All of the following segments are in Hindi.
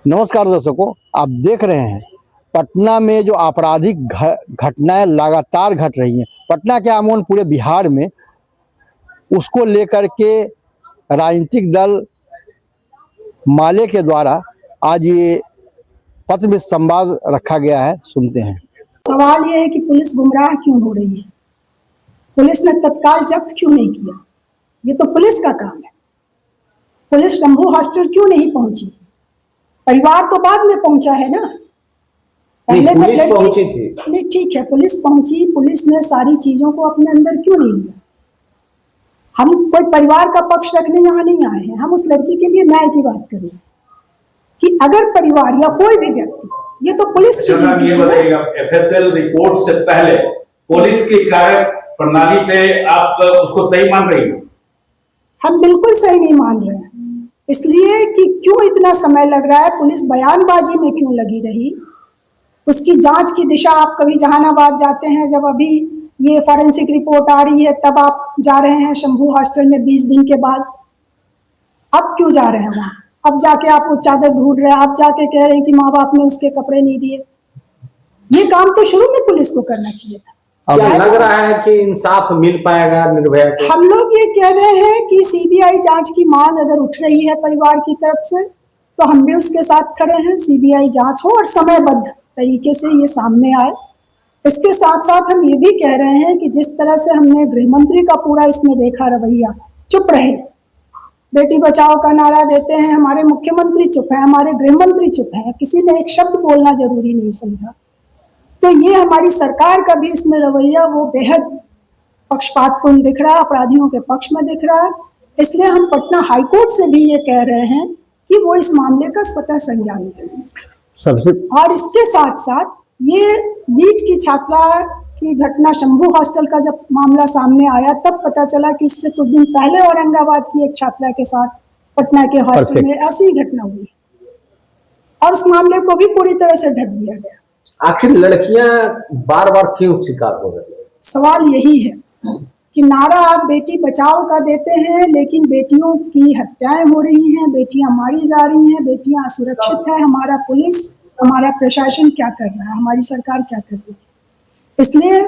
नमस्कार दर्शकों, आप देख रहे हैं पटना में जो आपराधिक घटनाएं लगातार घट रही हैं। पटना के अमूमन पूरे बिहार में उसको लेकर के राजनीतिक दल माले के द्वारा आज ये पत्र में संवाद रखा गया है। सुनते हैं। सवाल ये है कि पुलिस गुमराह क्यों हो रही है, पुलिस ने तत्काल जब्त क्यों नहीं किया। ये तो पुलिस का काम है। पुलिस शंभू हॉस्टल क्यों नहीं पहुंची? परिवार तो बाद में पहुंचा है ना, पहले पुलिस पहुंची थी। नहीं, ठीक है, पुलिस पहुंची, पुलिस ने सारी चीजों को अपने अंदर क्यों नहीं लिया। हम कोई परिवार का पक्ष रखने यहाँ नहीं आए हैं, हम उस लड़की के लिए न्याय की बात कर रहे हैं कि अगर परिवार या कोई भी व्यक्ति, ये तो पुलिस की ये बताइएगा, एफएसएल रिपोर्ट से पहले पुलिस की कार्य प्रणाली से आप उसको सही मान रही हो? हम बिल्कुल सही नहीं मान रहे हैं, इसलिए कि क्यों इतना समय लग रहा है, पुलिस बयानबाजी में क्यों लगी रही, उसकी जांच की दिशा। आप कभी जहानाबाद जाते हैं, जब अभी ये फॉरेंसिक रिपोर्ट आ रही है तब आप जा रहे हैं शंभू हॉस्टल में 20 दिन के बाद। अब क्यों जा रहे हैं वहां? अब जाके आप वो चादर ढूंढ रहे हैं, आप जाके कह रहे हैं कि माँ बाप ने उसके कपड़े नहीं दिए। ये काम तो शुरू में पुलिस को करना चाहिए था। क्या लग रहा है कि इंसाफ मिल पाएगा निर्भया को? हम लोग ये कह रहे हैं कि सीबीआई जांच की मांग अगर उठ रही है परिवार की तरफ से, तो हम भी उसके साथ खड़े हैं। सीबीआई जांच हो और समयबद्ध तरीके से ये सामने आए। इसके साथ साथ हम ये भी कह रहे हैं कि जिस तरह से हमने गृह मंत्री का पूरा इसमें देखा रवैया, चुप रहे, बेटी बचाओ का नारा देते हैं, हमारे मुख्यमंत्री चुप है, हमारे गृह मंत्री चुप है, किसी ने एक शब्द बोलना जरूरी नहीं समझा। तो ये हमारी सरकार का भी इसमें रवैया वो बेहद पक्षपातपूर्ण दिख रहा है, अपराधियों के पक्ष में दिख रहा है। इसलिए हम पटना हाईकोर्ट से भी ये कह रहे हैं कि वो इस मामले का स्वतः संज्ञान लें। और इसके साथ साथ ये नीट की छात्रा की घटना, शंभू हॉस्टल का जब मामला सामने आया तब पता चला कि इससे कुछ दिन पहले औरंगाबाद की एक छात्रा के साथ पटना के हॉस्टल में ऐसी ही घटना हुई और उस मामले को भी पूरी तरह से ढक दिया गया। आखिर लड़कियां बार बार क्यों शिकार हो रही है? सवाल यही है कि नारा आप बेटी बचाओ का देते हैं, लेकिन बेटियों की हत्याएं हो रही हैं, बेटियां मारी जा रही हैं, बेटियां असुरक्षित है। हमारा पुलिस, हमारा प्रशासन क्या कर रहा है, हमारी सरकार क्या कर रही है? इसलिए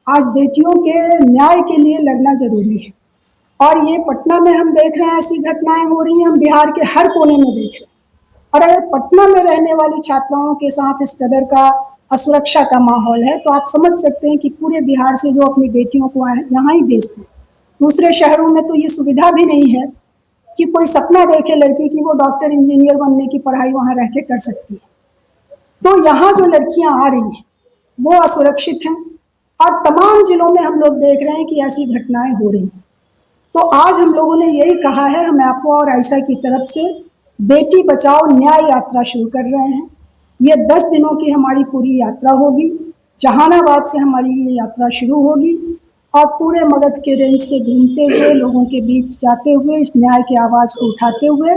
आज बेटियों के न्याय के लिए लड़ना जरूरी है। और ये पटना में हम देख रहे हैं ऐसी घटनाएं हो रही हैं, हम बिहार के हर कोने में देख रहे हैं। और अगर पटना में रहने वाली छात्राओं के साथ इस कदर का असुरक्षा का माहौल है, तो आप समझ सकते हैं कि पूरे बिहार से जो अपनी बेटियों को यहाँ ही भेजते हैं, दूसरे शहरों में तो ये सुविधा भी नहीं है कि कोई सपना देखे लड़की की वो डॉक्टर इंजीनियर बनने की पढ़ाई वहाँ रह के कर सकती है। तो यहाँ जो लड़कियां आ रही हैं वो असुरक्षित हैं और तमाम जिलों में हम लोग देख रहे हैं कि ऐसी घटनाएं हो रही हैं। तो आज हम लोगों ने यही कहा है, हम आपको और आयशा की तरफ से बेटी बचाओ न्याय यात्रा शुरू कर रहे हैं। ये 10 दिनों की हमारी पूरी यात्रा होगी। जहानाबाद से हमारी ये यात्रा शुरू होगी और पूरे मगध के रेंज से घूमते हुए, लोगों के बीच जाते हुए, इस न्याय की आवाज को उठाते हुए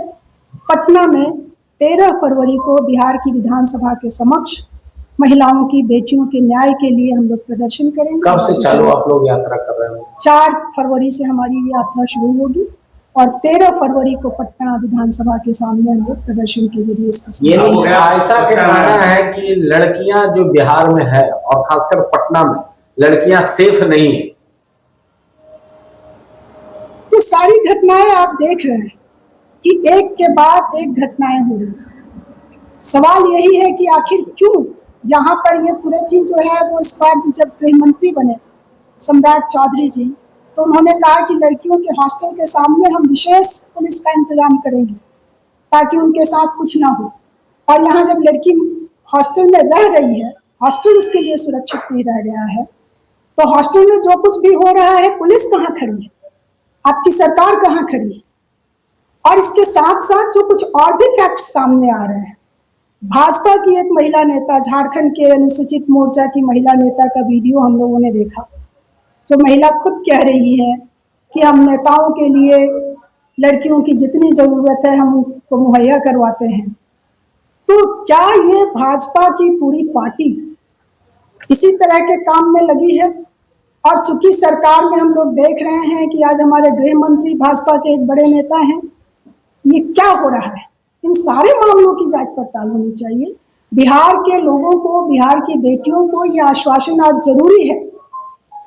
पटना में 13 फरवरी को बिहार की विधानसभा के समक्ष महिलाओं की, बेटियों के न्याय के लिए हम लोग प्रदर्शन करेंगे। कब से चालू आप लोग यात्रा कर रहे हैं? 4 फरवरी से हमारी यात्रा शुरू होगी और 13 फरवरी को पटना विधानसभा के सामने हम लोग प्रदर्शन के जरिए इसका ऐसा कहना है कि लड़कियां जो बिहार में है और खासकर पटना में लड़कियां सेफ नहीं है। तो सारी घटनाएं आप देख रहे हैं कि एक के बाद एक घटनाएं हो रही हैं। सवाल यही है कि आखिर क्यों यहाँ पर ये तुरंत ही जो है वो इस बार जब गृह मंत्री बने सम्राट चौधरी जी, तो उन्होंने कहा कि लड़कियों के हॉस्टल के सामने हम विशेष पुलिस का इंतजाम करेंगे ताकि उनके साथ कुछ ना हो। और यहाँ जब लड़की हॉस्टल में रह रही है, हॉस्टल उसके लिए सुरक्षित नहीं रह गया है, तो हॉस्टल में जो कुछ भी हो रहा है, पुलिस कहाँ खड़ी है, आपकी सरकार कहाँ खड़ी है? और इसके साथ साथ जो कुछ और भी फैक्ट्स सामने आ रहे हैं, भाजपा की एक महिला नेता, झारखंड के अनुसूचित मोर्चा की महिला नेता का वीडियो हम लोगों ने देखा, जो महिला खुद कह रही है कि हम नेताओं के लिए लड़कियों की जितनी जरूरत है हम उनको मुहैया करवाते हैं। तो क्या ये भाजपा की पूरी पार्टी इसी तरह के काम में लगी है? और चूंकि सरकार में हम लोग देख रहे हैं कि आज हमारे गृह मंत्री भाजपा के एक बड़े नेता हैं, ये क्या हो रहा है? इन सारे मामलों की जांच पड़ताल होनी चाहिए। बिहार के लोगों को, बिहार की बेटियों को यह आश्वासन आज जरूरी है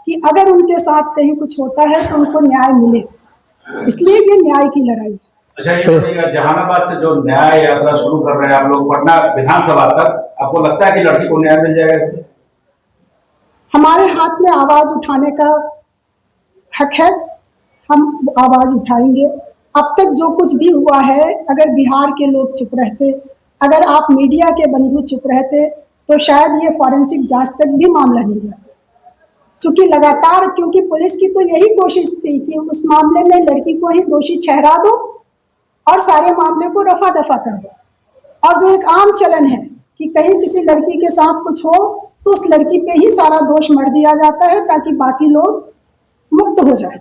कि अगर उनके साथ कहीं कुछ होता है तो उनको न्याय मिले, इसलिए ये न्याय की लड़ाई है। अच्छा, ये बताइएगा, जहानाबाद से जो न्याय यात्रा शुरू कर रहे हैं आप लोग पटना विधानसभा तक, आपको लगता है कि लड़की को न्याय मिल जाएगा इससे? हमारे हाथ में आवाज उठाने का हक है, हम आवाज उठाएंगे। अब तक जो कुछ भी हुआ है, अगर बिहार के लोग चुप रहते, अगर आप मीडिया के बंधु चुप रहते, तो शायद ये फॉरेंसिक जांच तक भी मामला नहीं जाता। चूंकि लगातार, क्योंकि पुलिस की तो यही कोशिश थी कि उस मामले में लड़की को ही दोषी ठहरा दो और सारे मामले को रफा दफा कर दो। और जो एक आम चलन है कि कहीं किसी लड़की के साथ कुछ हो तो उस लड़की पे ही सारा दोष मढ़ दिया जाता है ताकि बाकी लोग मुक्त हो जाए।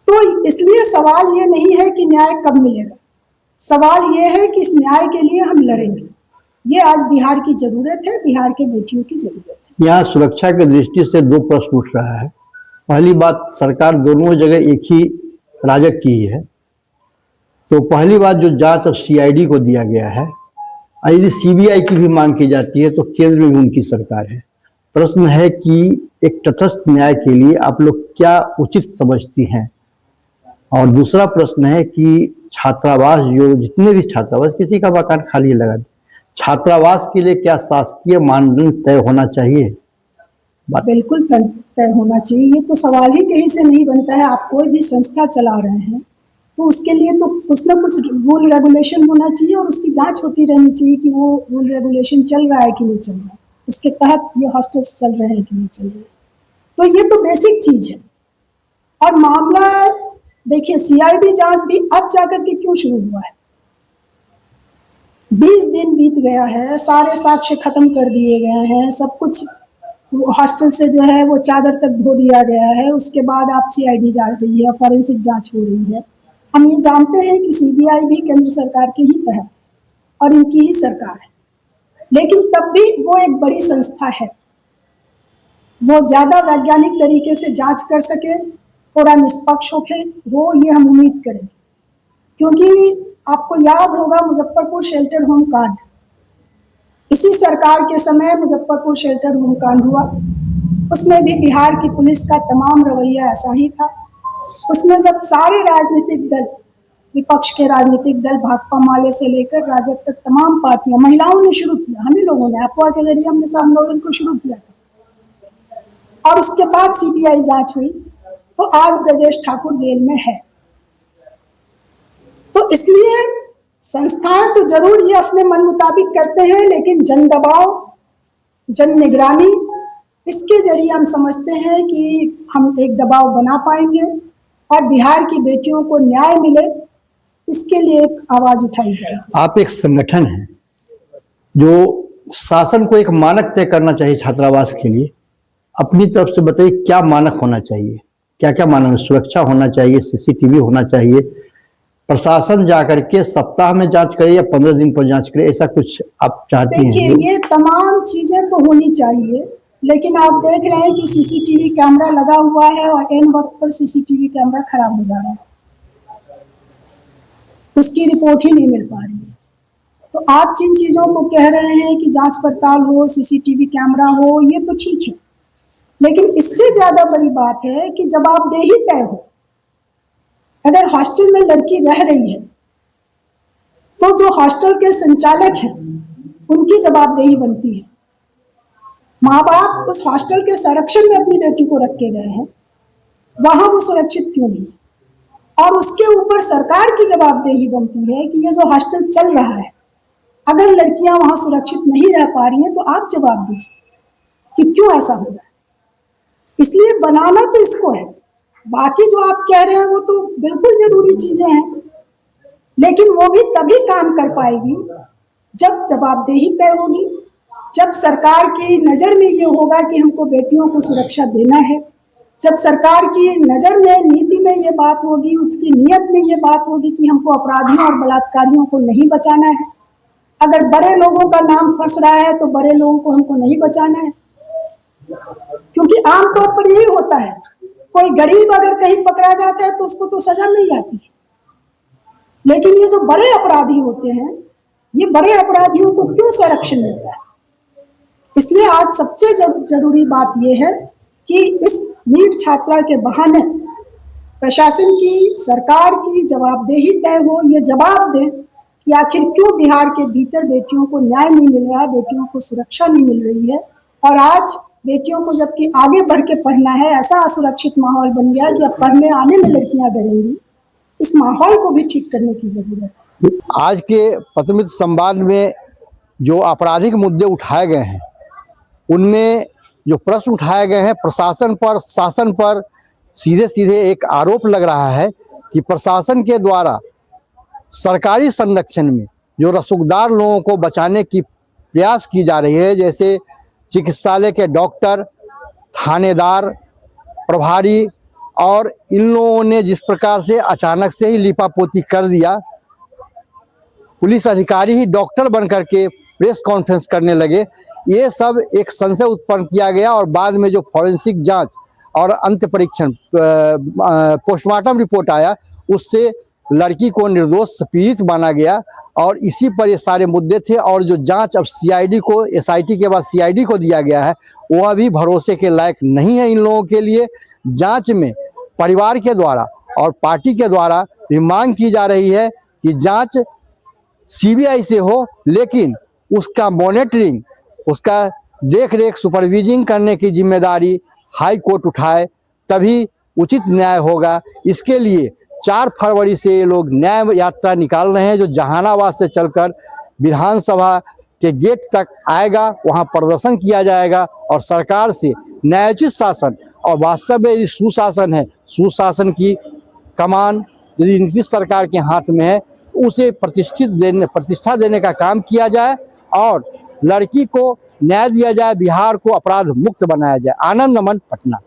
तो इसलिए सवाल ये नहीं है कि न्याय कब मिलेगा, सवाल ये है कि इस न्याय के लिए हम लड़ेंगे। ये आज बिहार की जरूरत है, बिहार के बेटियों की जरूरत है। यहाँ सुरक्षा की दृष्टि से दो प्रश्न उठ रहा है। पहली बात, सरकार दोनों जगह एक ही राजग की है, तो पहली बात जो जांच अब सीआईडी को दिया गया है, यदि सीबीआई की भी मांग की जाती है तो केंद्र में भी उनकी सरकार है। प्रश्न है कि एक तटस्थ न्याय के लिए आप लोग क्या उचित समझती हैं? और दूसरा प्रश्न है कि छात्रावास, जो जितने भी छात्रावास, किसी का मकान खाली लगा, छात्रावास के लिए क्या शासकीय मानदंड तय होना चाहिए? बिल्कुल तय होना चाहिए, ये तो सवाल ही कहीं से नहीं बनता है। आप कोई भी संस्था चला रहे हैं तो उसके लिए तो कुछ ना कुछ रूल रेगुलेशन होना चाहिए और उसकी जांच होती रहनी चाहिए कि वो रूल रेगुलेशन चल रहा है कि नहीं चल रहा है, उसके तहत ये हॉस्टल्स चल रहे हैं कि नहीं चल रहे। तो ये तो बेसिक चीज है। और मामला देखिए, सीआईडी जांच भी अब जाकर के क्यों शुरू हुआ है? 20 दिन बीत गया है, सारे साक्ष्य खत्म कर दिए गए हैं, सब कुछ हॉस्टल से जो है वो चादर तक धो दिया गया है, उसके बाद आप सीआईडी जा रही है, फॉरेंसिक जांच हो रही है। हम ये जानते हैं कि सीबीआई भी केंद्र सरकार के ही तहत और इनकी ही सरकार है, लेकिन तब भी वो एक बड़ी संस्था है, वो ज्यादा वैज्ञानिक तरीके से जांच कर सके, थोड़ा निष्पक्ष हो, ये हम उम्मीद करेंगे। क्योंकि आपको याद होगा मुजफ्फरपुर शेल्टर होम कांड, इसी सरकार के समय मुजफ्फरपुर शेल्टर होम कांड हुआ, उसमें भी बिहार की पुलिस का तमाम रवैया ऐसा ही था। उसमें जब सारे राजनीतिक दल, विपक्ष के राजनीतिक दल, भाकपा माले से लेकर राजद तक तमाम पार्टियां, महिलाओं ने शुरू किया, हमें लोगों ने अफवाह के जरिए हमने सब आंदोलन को शुरू किया था, और उसके बाद सीबीआई जांच हुई तो आज ब्रजेश ठाकुर जेल में है। तो इसलिए संस्थाएं तो जरूर ये अपने मन मुताबिक करते हैं, लेकिन जन दबाव, जन निगरानी, इसके जरिए हम समझते हैं कि हम एक दबाव बना पाएंगे और बिहार की बेटियों को न्याय मिले, इसके लिए एक आवाज उठाई जाए। आप एक संगठन है जो शासन को एक मानक तय करना चाहिए छात्रावास के लिए, अपनी तरफ से बताइए क्या मानक होना चाहिए, क्या क्या मानक? सुरक्षा होना चाहिए, सीसीटीवी होना चाहिए, प्रशासन जाकर के सप्ताह में जांच करे या 15 दिन पर जांच करे, ऐसा कुछ आप चाहती हैं? देखिए, ये तमाम चीजें तो होनी चाहिए, लेकिन आप देख रहे हैं कि सीसीटीवी कैमरा लगा हुआ है और एन वक्त पर सीसीटीवी कैमरा खराब हो जा रहा है, उसकी रिपोर्ट ही नहीं मिल पा रही है। तो आप जिन चीजों को कह रहे हैं कि जांच पड़ताल हो, सीसीटीवी कैमरा हो, ये तो ठीक है, लेकिन इससे ज्यादा बड़ी बात है कि जवाबदेही तय हो। अगर हॉस्टल में लड़की रह रही है तो जो हॉस्टल के संचालक हैं उनकी जवाबदेही बनती है। माँ बाप उस हॉस्टल के संरक्षण में अपनी बेटी को रख के गए हैं, वहां वो सुरक्षित क्यों नहीं? और उसके ऊपर सरकार की जवाबदेही बनती है कि ये जो हॉस्टल चल रहा है, अगर लड़कियां वहां सुरक्षित नहीं रह पा रही हैं तो आप जवाब दीजिए कि क्यों ऐसा हो रहा है। इसलिए बनाना तो इसको है, बाकी जो आप कह रहे हैं वो तो बिल्कुल जरूरी चीजें हैं, लेकिन वो भी तभी काम कर पाएगी जब जवाबदेही तय होगी, जब सरकार की नजर में ये होगा कि हमको बेटियों को सुरक्षा देना है, जब सरकार की नजर में, नीति में ये बात होगी, उसकी नीयत में ये बात होगी कि हमको अपराधियों और बलात्कारियों को नहीं बचाना है। अगर बड़े लोगों का नाम फंस रहा है तो बड़े लोगों को हमको नहीं बचाना है, क्योंकि आमतौर पर यही होता है, कोई गरीब अगर कहीं पकड़ा जाता है तो उसको तो सजा मिल जाती है, लेकिन ये जो बड़े अपराधी होते हैं, ये बड़े अपराधियों को क्यों संरक्षण मिलता है? इसलिए आज सबसे जरूरी बात यह है कि इस नीट छात्रा के बहाने प्रशासन की, सरकार की जवाबदेही तय हो, ये जवाब दें कि आखिर क्यों बिहार के भीतर बेटियों को न्याय नहीं मिल रहा है, बेटियों को सुरक्षा नहीं मिल रही है। और आज बेटियों को जबकि आगे बढ़ के पढ़ना है, ऐसा असुरक्षित माहौल बन गया कि अब पढ़ने आने में लड़कियां डरेंगी। इस माहौल को भी ठीक करने की जरूरत है। आज के पत्रमित्र संवाद में जो आपराधिक मुद्दे उठाए गए हैं, उनमें जो प्रश्न उठाए गए हैं प्रशासन पर, शासन पर सीधे सीधे एक आरोप लग रहा है कि प्रशासन के द्वारा सरकारी संरक्षण में जो रसूखदार लोगों को बचाने की प्रयास की जा रही है, जैसे चिकित्सालय के डॉक्टर, थानेदार, प्रभारी, और इन लोगों ने जिस प्रकार से अचानक से ही लीपापोती कर दिया, पुलिस अधिकारी ही डॉक्टर बन करके प्रेस कॉन्फ्रेंस करने लगे, ये सब एक संशय उत्पन्न किया गया। और बाद में जो फॉरेंसिक जांच और अंत परीक्षण, पोस्टमार्टम रिपोर्ट आया, उससे लड़की को निर्दोष पीड़ित माना गया और इसी पर ये सारे मुद्दे थे। और जो जांच अब सीआईडी को, एसआईटी के बाद सीआईडी को दिया गया है, वह भी भरोसे के लायक नहीं है इन लोगों के लिए। जांच में परिवार के द्वारा और पार्टी के द्वारा भी मांग की जा रही है कि जांच सीबीआई से हो, लेकिन उसका मॉनिटरिंग, उसका देख-रेख, सुपरविजिंग करने की जिम्मेदारी हाई कोर्ट उठाए, तभी उचित न्याय होगा। इसके लिए 4 फरवरी से ये लोग न्याय यात्रा निकाल रहे हैं, जो जहानाबाद से चलकर विधानसभा के गेट तक आएगा। वहां प्रदर्शन किया जाएगा और सरकार से न्यायोचित शासन, और वास्तव में यदि सुशासन है, सुशासन की कमान यदि नीतीश सरकार के हाथ में है, तो उसे प्रतिष्ठा देने का काम किया जाए और लड़की को न्याय दिया जाए, बिहार को अपराध मुक्त बनाया जाए। आनंद अमन, पटना।